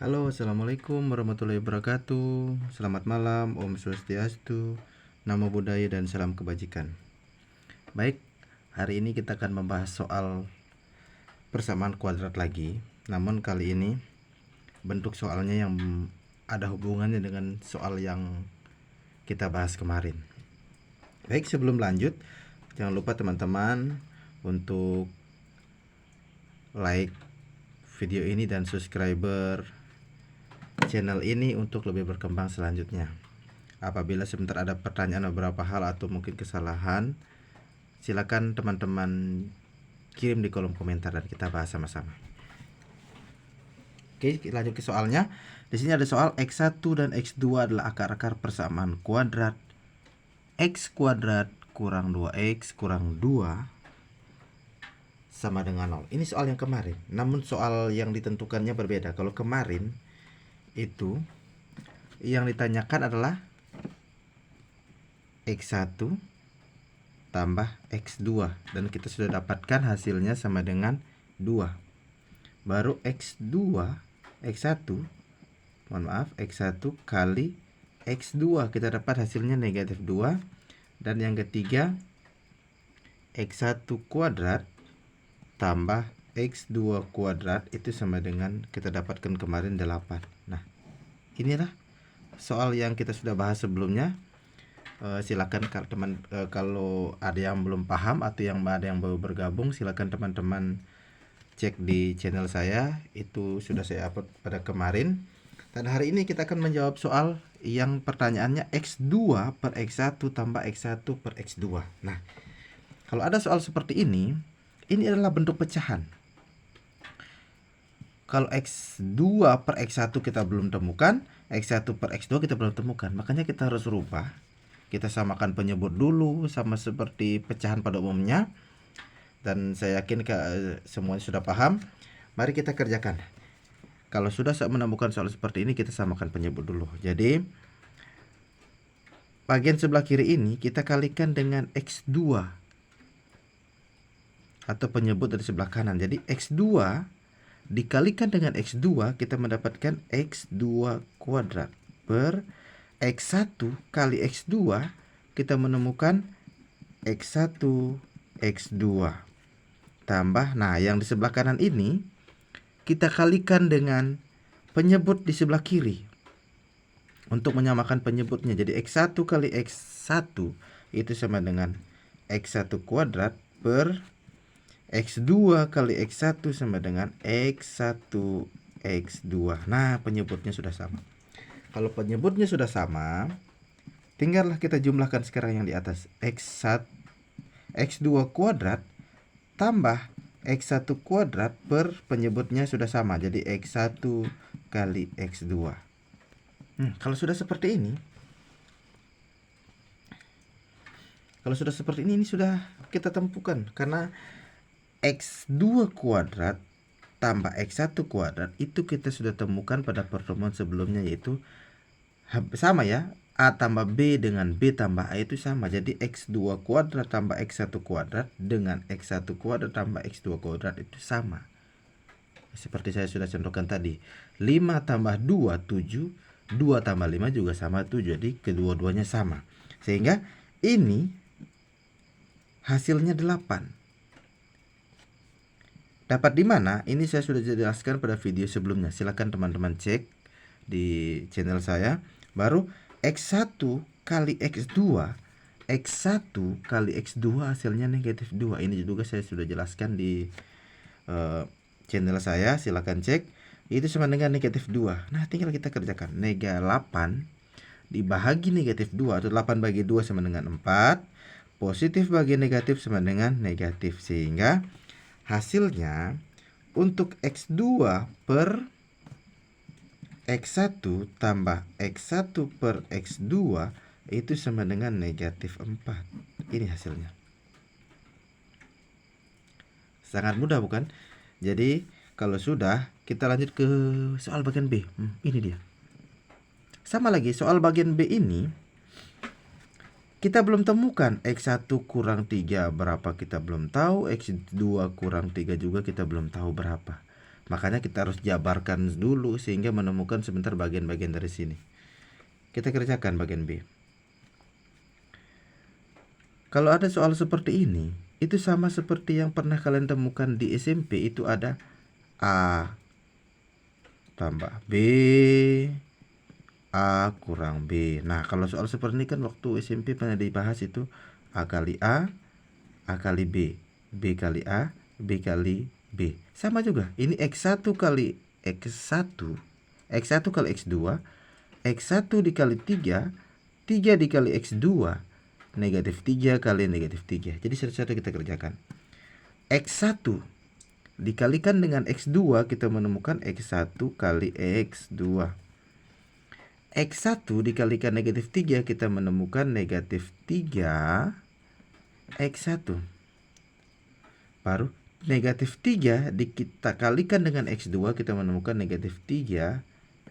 Halo, assalamualaikum warahmatullahi wabarakatuh. Selamat malam, Om Swastiastu, Namo Buddhaya dan salam kebajikan. Baik, hari ini kita akan membahas soal persamaan kuadrat lagi. Namun kali ini bentuk soalnya yang ada hubungannya dengan soal yang kita bahas kemarin. Baik, sebelum lanjut, jangan lupa teman-teman untuk like video ini dan subscriber channel ini untuk lebih berkembang selanjutnya. Apabila sebentar ada pertanyaan beberapa hal atau mungkin kesalahan, silakan teman-teman kirim di kolom komentar dan kita bahas sama-sama. Oke, lanjut ke soalnya. Di sini ada soal X1 dan X2 adalah akar-akar persamaan kuadrat X kuadrat kurang 2X kurang 2 sama dengan 0. Ini soal yang kemarin. Namun soal yang ditentukannya berbeda. Kalau kemarin itu yang ditanyakan adalah X1 tambah X2 dan kita sudah dapatkan hasilnya sama dengan 2. Baru X1 kali X2 kita dapat hasilnya negatif 2. Dan yang ketiga X1 kuadrat tambah X2 kuadrat itu sama dengan kita dapatkan kemarin 8. Nah, inilah soal yang kita sudah bahas sebelumnya. Silakan kalau ada yang belum paham atau yang ada yang baru bergabung, silakan teman-teman cek di channel saya, itu sudah saya upload pada kemarin. Dan hari ini kita akan menjawab soal yang pertanyaannya X2 per X1 tambah X1 per X2. Nah, kalau ada soal seperti ini adalah bentuk pecahan. Kalau X2 per X1 kita belum temukan, X1 per X2 kita belum temukan. Makanya kita harus rubah. Kita samakan penyebut dulu sama seperti pecahan pada umumnya. Dan saya yakin semuanya sudah paham. Mari kita kerjakan. Kalau sudah menemukan soal seperti ini, kita samakan penyebut dulu. Jadi bagian sebelah kiri ini kita kalikan dengan X2 atau penyebut dari sebelah kanan. Jadi X2 dikalikan dengan X2, kita mendapatkan X2 kuadrat per X1 kali X2, kita menemukan X1 X2 tambah, nah yang di sebelah kanan ini kita kalikan dengan penyebut di sebelah kiri untuk menyamakan penyebutnya. Jadi X1 kali X1 itu sama dengan X1 kuadrat per X2 kali X1 sama dengan X1 X2. Nah, penyebutnya sudah sama. Kalau penyebutnya sudah sama, tinggallah kita jumlahkan sekarang yang di atas. X2 kuadrat tambah X1 kuadrat per penyebutnya sudah sama. Jadi X1 kali X2. Kalau sudah seperti ini, ini sudah kita temukan. Karena X2 kuadrat tambah X1 kuadrat itu kita sudah temukan pada pertemuan sebelumnya, yaitu sama ya, A tambah B dengan B tambah A itu sama. Jadi X2 kuadrat tambah X1 kuadrat dengan X1 kuadrat tambah X2 kuadrat itu sama. Seperti saya sudah contohkan tadi, 5 tambah 2, 7, 2 tambah 5 juga sama 7. Jadi kedua-duanya sama. Sehingga ini hasilnya 8. Dapat di mana? Ini saya sudah jelaskan pada video sebelumnya. Silakan teman-teman cek di channel saya. Baru X1 kali X2, X1 kali X2 hasilnya negatif 2. Ini juga saya sudah jelaskan di channel saya. Silakan cek. Itu sama dengan negatif 2. Nah, tinggal kita kerjakan. Negatif 8 dibagi negatif 2 atau 8 bagi 2 sama dengan 4. Positif bagi negatif sama dengan negatif. Sehingga hasilnya untuk X2 per X1 tambah X1 per X2 itu sama dengan negatif 4. Ini hasilnya. Sangat mudah bukan? Jadi kalau sudah, kita lanjut ke soal bagian B. Ini dia. Sama lagi, soal bagian B ini kita belum temukan. X1 kurang 3 berapa kita belum tahu. X2 kurang 3 juga kita belum tahu berapa. Makanya kita harus jabarkan dulu sehingga menemukan sebentar bagian-bagian dari sini. Kita kerjakan bagian B. Kalau ada soal seperti ini, itu sama seperti yang pernah kalian temukan di SMP. Itu ada A tambah B, A kurang B. Nah, kalau soal seperti ini kan waktu SMP pernah dibahas itu A kali A kali B, B kali A, B kali B. Sama juga, ini X1 kali X1, X1 kali X2, X1 dikali 3, 3 dikali X2, negatif 3 kali negatif 3. Jadi satu-satu kita kerjakan. X1 dikalikan dengan X2, kita menemukan X1 kali X2. X1 dikalikan negatif 3, kita menemukan negatif 3 X1. Baru negatif 3 kita kalikan dengan X2, kita menemukan negatif 3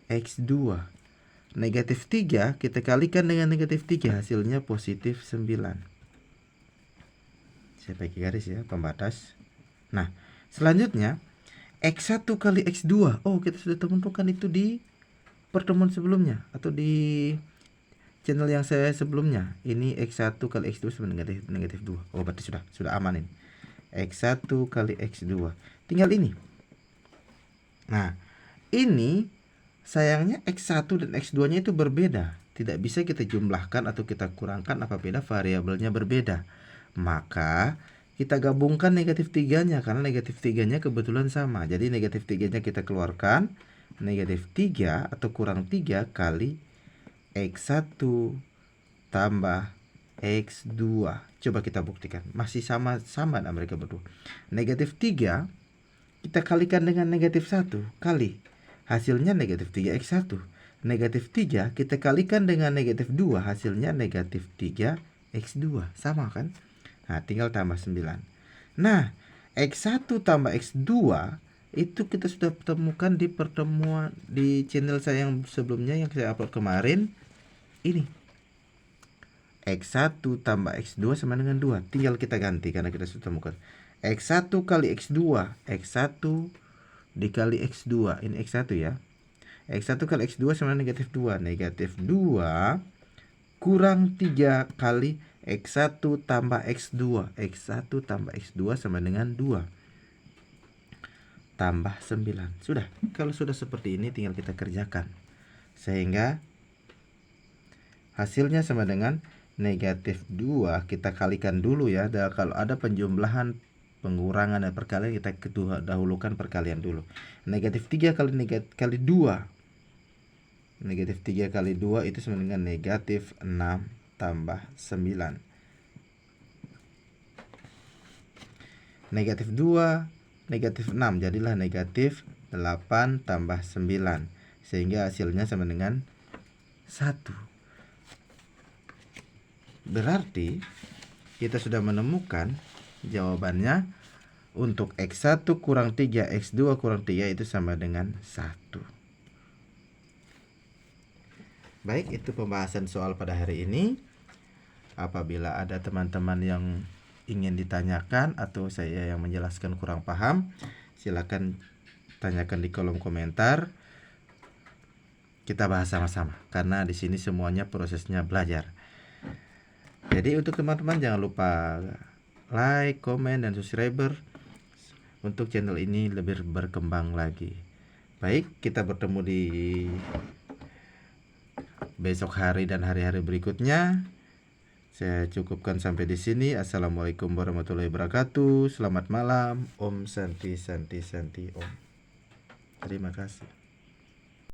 X2. Negatif 3 kita kalikan dengan negatif 3, hasilnya positif 9. Saya pakai garis ya, pembatas. Nah, selanjutnya X1 kali X2. Oh, kita sudah temukan itu di pertemuan sebelumnya atau di channel yang saya sebelumnya. Ini X1 kali X2 sama negatif 2. Oh, berarti sudah aman ini. X1 kali X2. Tinggal ini. Nah, ini sayangnya X1 dan X2 nya itu berbeda. Tidak bisa kita jumlahkan atau kita kurangkan apabila variabelnya berbeda. Maka kita gabungkan negatif 3-nya karena negatif 3-nya kebetulan sama. Jadi negatif 3-nya kita keluarkan. Negatif 3 atau kurang 3 kali X1 tambah X2. Coba kita buktikan. Masih sama mereka berdua. Negatif 3 kita kalikan dengan negatif 1 kali. Hasilnya negatif 3X1. Negatif 3 kita kalikan dengan negatif 2. Hasilnya negatif 3X2. Sama kan? Nah, tinggal tambah 9. Nah, X1 tambah X2 itu kita sudah temukan di pertemuan di channel saya yang sebelumnya yang saya upload kemarin. Ini X1 tambah X2 sama dengan 2. Tinggal kita ganti karena kita sudah temukan. X1 kali X2, X1 dikali X2. Ini X1 ya. X1 kali X2 sama negatif 2. Negatif 2 kurang 3 kali X1 tambah X2. X1 tambah X2 sama dengan 2. Tambah 9. Sudah. Kalau sudah seperti ini tinggal kita kerjakan. Sehingga hasilnya sama dengan negatif 2. Kita kalikan dulu ya. Kalau ada penjumlahan, pengurangan dan perkalian, kita dahulukan perkalian dulu. Negatif 3 kali 2. Negatif 3 kali 2 itu sama dengan negatif 6 tambah 9. Negatif 2, negatif 6, jadilah negatif 8 tambah 9. Sehingga hasilnya sama dengan 1. Berarti kita sudah menemukan jawabannya untuk X1 kurang 3, X2 kurang 3 itu sama dengan 1. Baik, itu pembahasan soal pada hari ini. Apabila ada teman-teman yang ingin ditanyakan atau saya yang menjelaskan kurang paham, silakan tanyakan di kolom komentar. Kita bahas sama-sama karena di sini semuanya prosesnya belajar. Jadi untuk teman-teman jangan lupa like, komen, dan subscriber untuk channel ini lebih berkembang lagi. Baik, kita bertemu di besok hari dan hari-hari berikutnya. Saya cukupkan sampai di sini. Assalamualaikum warahmatullahi wabarakatuh. Selamat malam. Om Santi Santi Santi Om. Terima kasih.